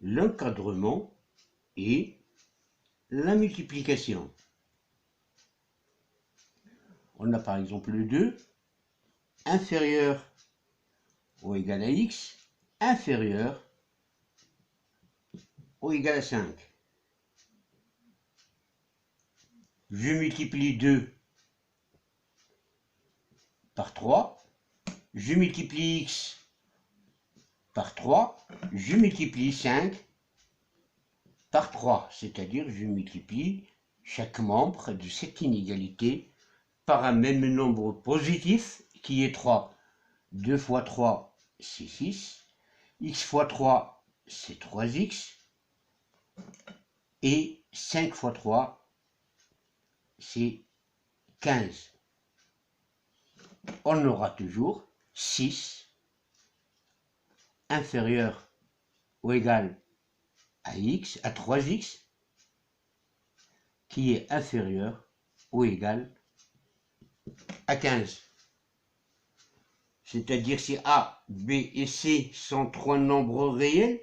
l'encadrement et la multiplication. On a par exemple le 2 inférieur ou égal à x inférieur ou égal à 5. Je multiplie 2 par 3, je multiplie x par 3, je multiplie 5 par 3, c'est-à-dire je multiplie chaque membre de cette inégalité par un même nombre positif qui est 3. 2 fois 3, c'est 6. X fois 3, c'est 3x. Et 5 fois 3, c'est 15. On aura toujours 6 inférieur ou égal à x, à 3x, qui est inférieur ou égal à 15. C'est-à-dire si A, B et C sont trois nombres réels,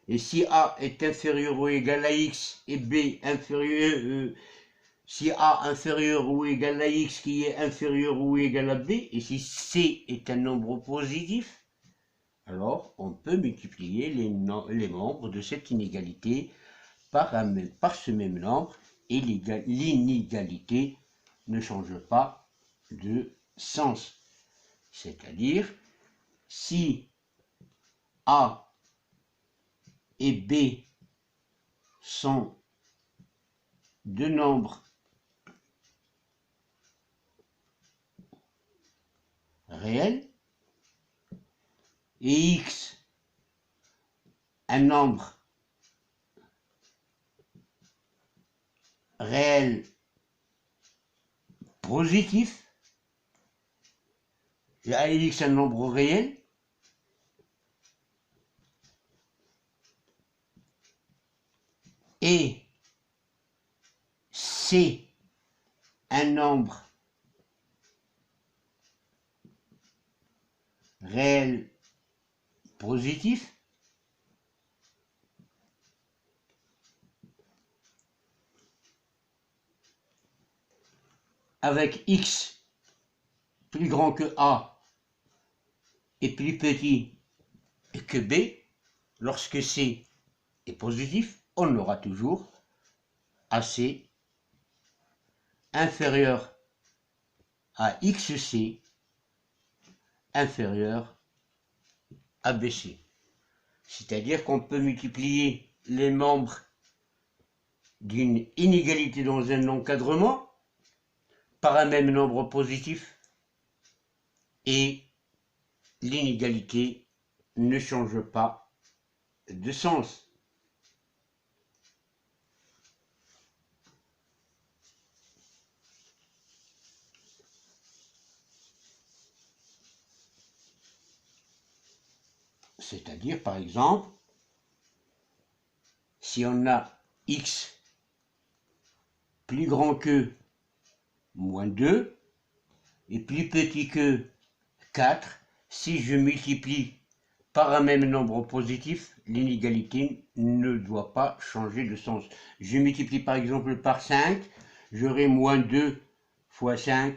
et si A est inférieur ou égal à x et B inférieur, si A inférieur ou égal à x qui est inférieur ou égal à B, et si C est un nombre positif, alors on peut multiplier les membres de cette inégalité par ce même nombre, et l'inégalité ne change pas de sens. C'est-à-dire, si A et B sont deux nombres réels, et x un nombre réel positif, A et x un nombre réel, et C un nombre réel positif, avec x plus grand que A et plus petit que B, lorsque C est positif, on aura toujours AC inférieur à XC inférieur à BC. C'est-à-dire qu'on peut multiplier les membres d'une inégalité dans un encadrement par un même nombre positif, et l'inégalité ne change pas de sens. C'est-à-dire, par exemple, si on a x plus grand que moins 2 et plus petit que 4, si je multiplie par un même nombre positif, l'inégalité ne doit pas changer de sens. Je multiplie par exemple par 5, j'aurai moins 2 fois 5,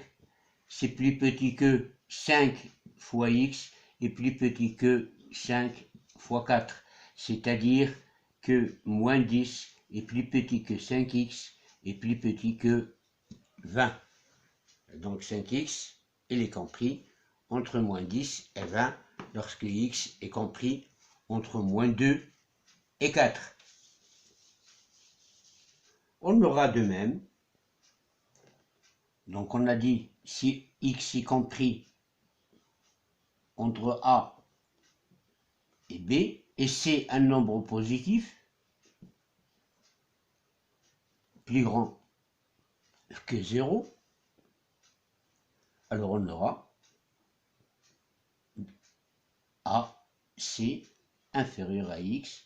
c'est plus petit que 5 fois x et plus petit que 5 fois 4. C'est-à-dire que moins 10 est plus petit que 5x et plus petit que 20. Donc 5x, il est compris entre moins 10 et 20, lorsque x est compris entre moins 2 et 4. On aura de même, donc on a dit si x est compris entre A et B, et C un nombre positif, plus grand que 0, alors on aura A, C inférieur à X,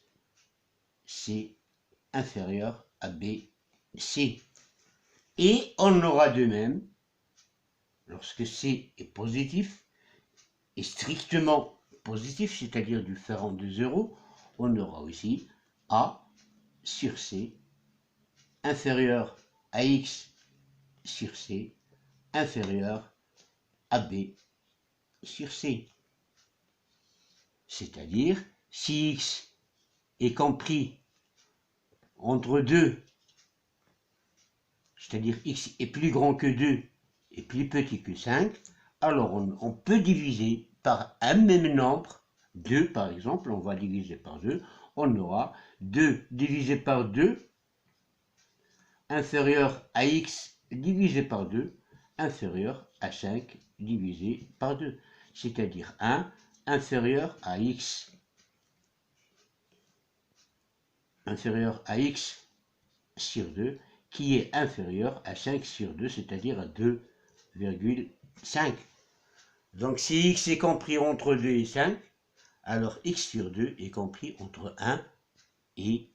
C inférieur à B, C. Et on aura de même, lorsque C est positif, et strictement positif, c'est-à-dire différent de 0, on aura aussi A sur C inférieur à X sur C inférieur à B sur C. C'est-à-dire, si X est compris entre 2, c'est-à-dire X est plus grand que 2 et plus petit que 5, alors on peut diviser par un même nombre, 2 par exemple, on va diviser par 2, on aura 2 divisé par 2 inférieur à X divisé par 2 inférieur à 5 divisé par 2, c'est-à-dire 1 inférieur à X sur 2 qui est inférieur à 5 sur 2, c'est-à-dire à 2,5. Donc si X est compris entre 2 et 5, alors X sur 2 est compris entre 1 et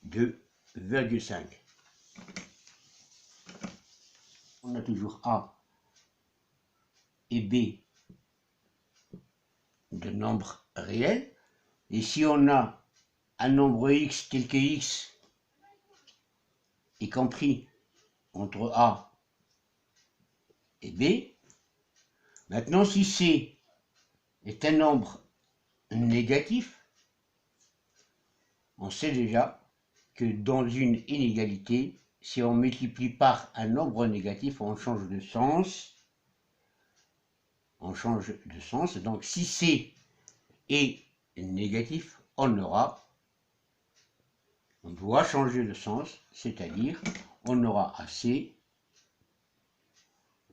2,5. On a toujours A et B de nombres réels. Et si on a un nombre X tel que X est compris entre A et B, maintenant si C est un nombre négatif, on sait déjà que dans une inégalité, si on multiplie par un nombre négatif, on change de sens. Donc si C est négatif, on doit changer de sens, c'est-à-dire on aura AC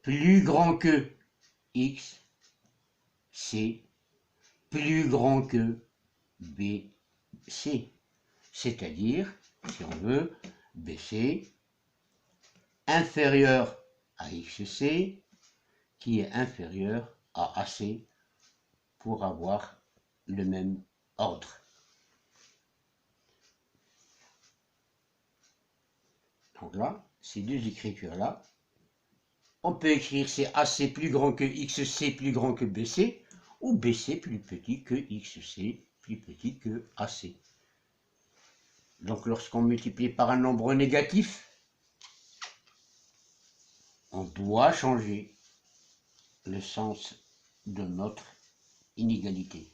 plus grand que X, C plus grand que BC. C'est-à-dire, si on veut, BC inférieur à XC qui est inférieur à AC pour avoir le même ordre. Donc là, ces deux écritures-là, on peut écrire c'est AC plus grand que XC plus grand que BC, ou BC plus petit que XC plus petit que AC. Donc lorsqu'on multiplie par un nombre négatif, on doit changer le sens de notre inégalité.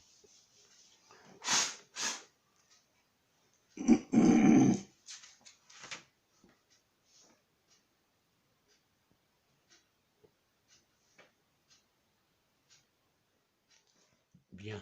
Bien.